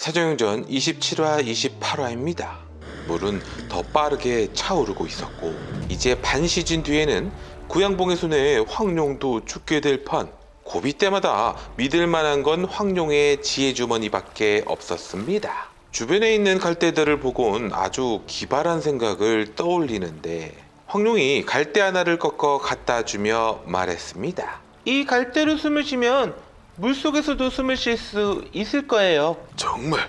사정영전 27화 28화입니다. 물은 더 빠르게 차오르고 있었고 이제 반 시즌 뒤에는 구양봉의 손에 황룡도 죽게 될 판. 고비 때마다 믿을 만한 건 황룡의 지혜주머니밖에 없었습니다. 주변에 있는 갈대들을 보곤 아주 기발한 생각을 떠올리는데 황룡이 갈대 하나를 꺾어 갖다 주며 말했습니다. 이 갈대로 숨을 쉬면 물속에서도 숨을 쉴 수 있을 거예요. 정말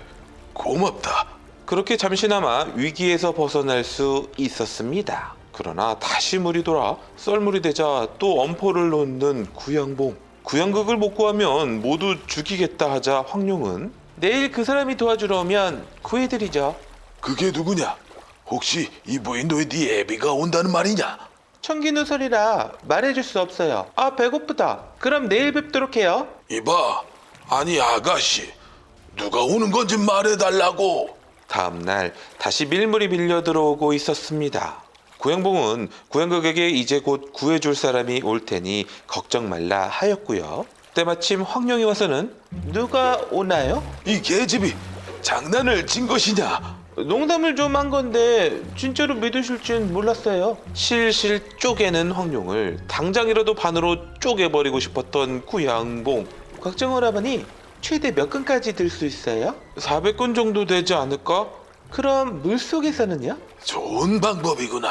고맙다. 그렇게 잠시나마 위기에서 벗어날 수 있었습니다. 그러나 다시 물이 돌아 썰물이 되자 또 엄포를 놓는 구양봉. 구양극을 못 구하면 모두 죽이겠다 하자 황룡은 내일 그 사람이 도와주러 오면 구해드리죠. 그게 누구냐? 혹시 이 무인도에 네 애비가 온다는 말이냐? 청기누설이라 말해줄 수 없어요. 아, 배고프다. 그럼 내일 뵙도록 해요. 이봐, 아니 아가씨, 누가 오는 건지 말해달라고. 다음날 다시 밀물이 밀려 들어오고 있었습니다. 구양봉은 구양극에게 이제 곧 구해줄 사람이 올 테니 걱정 말라 하였고요. 때마침 황룡이 와서는 누가 오나요? 이 계집이 장난을 친 것이냐? 농담을 좀 한 건데 진짜로 믿으실 줄 몰랐어요. 실실 쪼개는 황룡을 당장이라도 반으로 쪼개버리고 싶었던 구양봉. 걱정 오라버니 최대 몇 건까지 들 수 있어요? 400건 정도 되지 않을까? 그럼 물속에서는요? 좋은 방법이구나.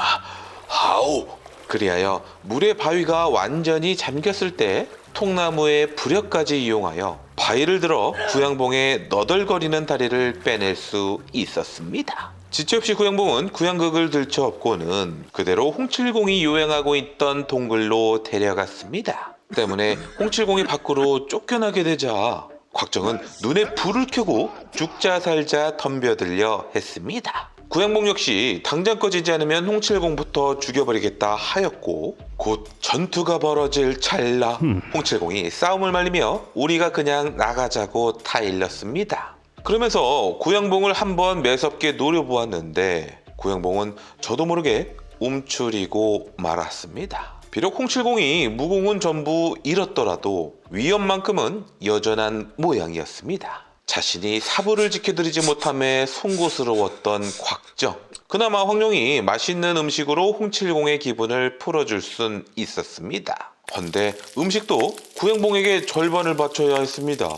하오. 그리하여 물의 바위가 완전히 잠겼을 때 통나무의 부력까지 이용하여 바위를 들어 구양봉의 너덜거리는 다리를 빼낼 수 있었습니다. 지체 없이 구양봉은 구양극을 들쳐업고는 그대로 홍칠공이 요행하고 있던 동굴로 데려갔습니다. 때문에 홍칠공이 밖으로 쫓겨나게 되자 곽정은 눈에 불을 켜고 죽자 살자 덤벼들려 했습니다. 구양봉 역시 당장 꺼지지 않으면 홍칠공부터 죽여버리겠다 하였고 곧 전투가 벌어질 찰나 홍칠공이 싸움을 말리며 우리가 그냥 나가자고 타일렀습니다. 그러면서 구양봉을 한번 매섭게 노려보았는데 구양봉은 저도 모르게 움츠리고 말았습니다. 비록 홍칠공이 무공은 전부 잃었더라도 위험만큼은 여전한 모양이었습니다. 자신이 사부를 지켜드리지 못함에 송구스러웠던 곽정. 그나마 황룡이 맛있는 음식으로 홍칠공의 기분을 풀어줄 순 있었습니다. 헌데 음식도 구양봉에게 절반을 바쳐야 했습니다.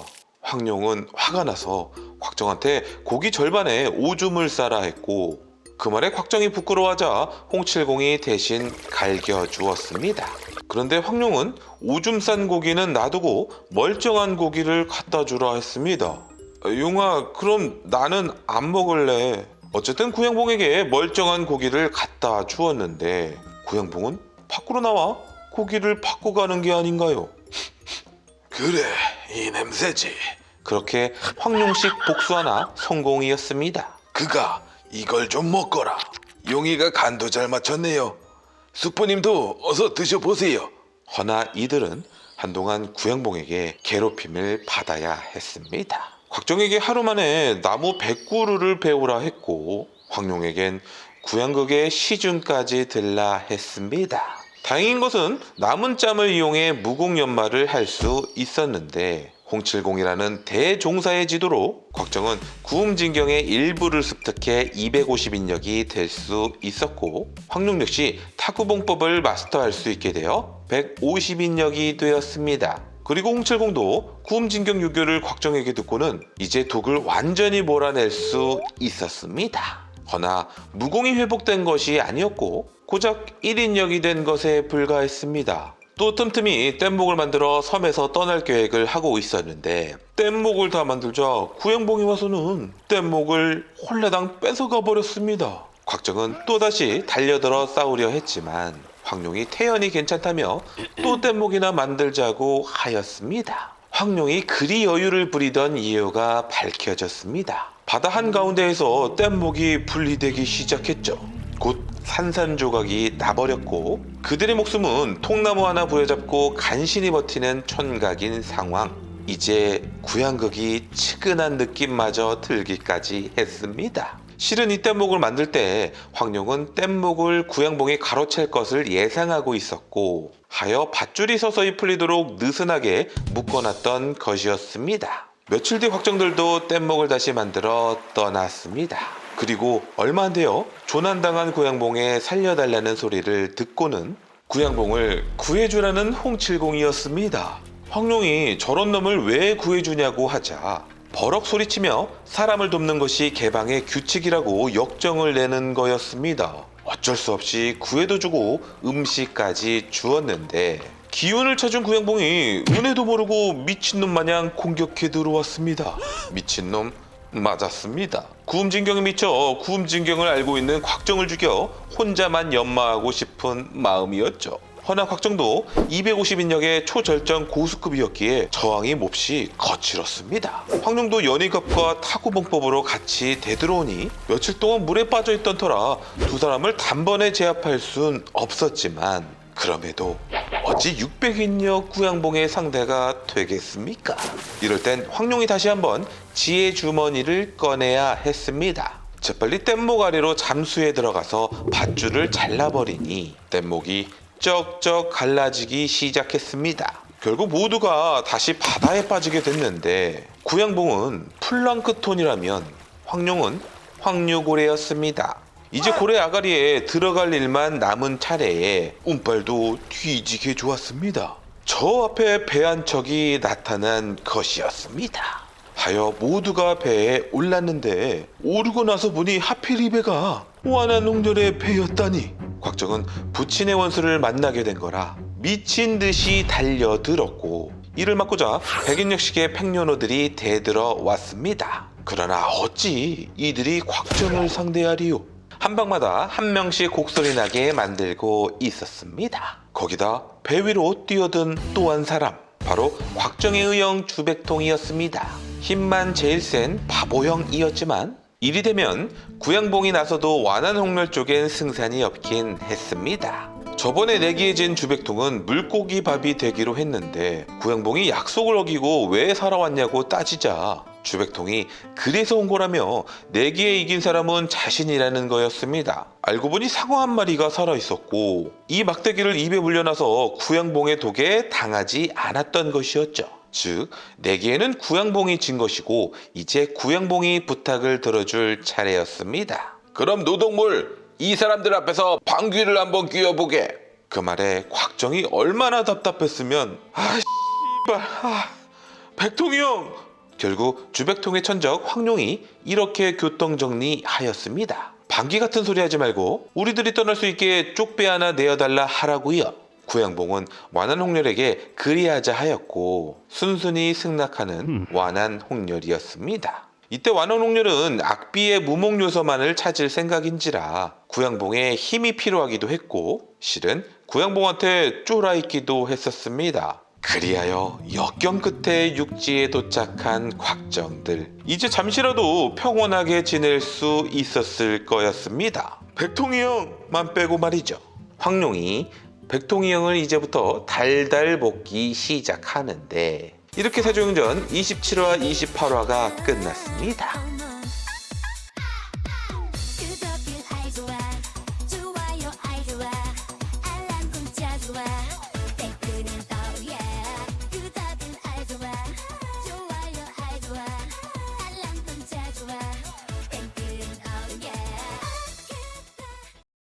황룡은 화가 나서 곽정한테 고기 절반에 오줌을 싸라 했고 그 말에 곽정이 부끄러워하자 홍칠공이 대신 갈겨주었습니다. 그런데 황룡은 오줌 싼 고기는 놔두고 멀쩡한 고기를 갖다 주라 했습니다. 용아, 그럼 나는 안 먹을래. 어쨌든 구양봉에게 멀쩡한 고기를 갖다 주었는데 구양봉은 밖으로 나와 고기를 받고 가는 게 아닌가요? 그래, 이 냄새지. 그렇게 황룡식 복수 하나 성공이었습니다. 그가 이걸 좀 먹거라. 용이가 간도 잘 맞췄네요. 숙부님도 어서 드셔보세요. 허나 이들은 한동안 구양봉에게 괴롭힘을 받아야 했습니다. 곽정에게 하루 만에 나무 100그루를 배우라 했고 황룡에겐 구양극의 시중까지 들라 했습니다. 다행인 것은 남은 짬을 이용해 무공연마를 할 수 있었는데 홍칠공이라는 대종사의 지도로 곽정은 구음진경의 일부를 습득해 250인력이 될 수 있었고 황룡 역시 타구봉법을 마스터할 수 있게 되어 150인력이 되었습니다. 그리고 홍칠공도 구음진경 유교를 곽정에게 듣고는 이제 독을 완전히 몰아낼 수 있었습니다. 허나 무공이 회복된 것이 아니었고 고작 1인력이 된 것에 불과했습니다. 또 틈틈이 뗏목을 만들어 섬에서 떠날 계획을 하고 있었는데 뗏목을 다 만들자 구양봉이 와서는 뗏목을 홀라당 뺏어가 버렸습니다. 곽정은 또다시 달려들어 싸우려 했지만 황룡이 태연이 괜찮다며 또 뗏목이나 만들자고 하였습니다. 황룡이 그리 여유를 부리던 이유가 밝혀졌습니다. 바다 한가운데에서 뗏목이 분리되기 시작했죠. 곧 산산조각이 나버렸고 그들의 목숨은 통나무 하나 부여잡고 간신히 버티는 촌각인 상황. 이제 구양극이 측은한 느낌마저 들기까지 했습니다. 실은 이 뗏목을 만들 때 황룡은 뗏목을 구양봉이 가로챌 것을 예상하고 있었고 하여 밧줄이 서서히 풀리도록 느슨하게 묶어놨던 것이었습니다. 며칠 뒤 확정들도 뗏목을 다시 만들어 떠났습니다. 그리고 얼마 안 돼요. 조난당한 구양봉에 살려달라는 소리를 듣고는 구양봉을 구해주라는 홍칠공이었습니다. 황룡이 저런 놈을 왜 구해주냐고 하자 버럭 소리치며 사람을 돕는 것이 개방의 규칙이라고 역정을 내는 거였습니다. 어쩔 수 없이 구해도 주고 음식까지 주었는데 기운을 찾은 구양봉이 은혜도 모르고 미친놈 마냥 공격해 들어왔습니다. 미친놈 맞았습니다. 구음진경에 미쳐 구음진경을 알고 있는 곽정을 죽여 혼자만 연마하고 싶은 마음이었죠. 허나 곽정도 250인력의 초절정 고수급이었기에 저항이 몹시 거칠었습니다. 황룡도 연희갑과 타구봉법으로 같이 되들어오니 며칠 동안 물에 빠져있던 터라 두 사람을 단번에 제압할 순 없었지만 그럼에도 어찌 600인력 구양봉의 상대가 되겠습니까? 이럴 땐 황룡이 다시 한번 지혜 주머니를 꺼내야 했습니다. 재빨리 뗏목 아래로 잠수에 들어가서 밧줄을 잘라버리니 뗏목이 쩍쩍 갈라지기 시작했습니다. 결국 모두가 다시 바다에 빠지게 됐는데 구양봉은 플랑크톤이라면 황룡은 황류고래였습니다. 이제 고래 아가리에 들어갈 일만 남은 차례에 운빨도 뒤지게 좋았습니다. 저 앞에 배 한 척이 나타난 것이었습니다. 하여 모두가 배에 올랐는데 오르고 나서 보니 하필 이 배가 완한홍렬의 배였다니. 곽정은 부친의 원수를 만나게 된 거라 미친 듯이 달려들었고 이를 막고자 백인력식의 팽료노들이 대들어 왔습니다. 그러나 어찌 이들이 곽정을 상대하리요? 한 방마다 한 명씩 곡소리 나게 만들고 있었습니다. 거기다 배 위로 뛰어든 또 한 사람, 바로 곽정의 의형 주백통이었습니다. 힘만 제일 센 바보형이었지만 이리 되면 구양봉이 나서도 완한홍렬 쪽엔 승산이 없긴 했습니다. 저번에 내기해진 주백통은 물고기 밥이 되기로 했는데 구양봉이 약속을 어기고 왜 살아왔냐고 따지자 주백통이 그래서 온 거라며 내기에 이긴 사람은 자신이라는 거였습니다. 알고 보니 상어 한 마리가 살아있었고 이 막대기를 입에 물려놔서 구양봉의 독에 당하지 않았던 것이었죠. 즉 내기에는 구양봉이 진 것이고 이제 구양봉이 부탁을 들어줄 차례였습니다. 그럼 노동물 이 사람들 앞에서 방귀를 한번 뀌어보게. 그 말에 곽정이 얼마나 답답했으면 백통이 형! 결국 주백통의 천적 황룡이 이렇게 교통정리하였습니다. 방귀 같은 소리 하지 말고 우리들이 떠날 수 있게 쪽배 하나 내어달라 하라고요. 구양봉은 완한홍렬에게 그리하자 하였고 순순히 승낙하는 완한홍렬이었습니다. 이때 완한홍렬은 악비의 무목요소만을 찾을 생각인지라 구양봉에 힘이 필요하기도 했고 실은 구양봉한테 쫄아있기도 했었습니다. 그리하여 역경 끝에 육지에 도착한 곽정들, 이제 잠시라도 평온하게 지낼 수 있었을 거였습니다. 백통이 형만 빼고 말이죠. 황룡이 백통이 형을 이제부터 달달 볶기 시작하는데 이렇게 세종전 27화 28화가 끝났습니다. 구독, 좋아요, 알람 문자 좋아.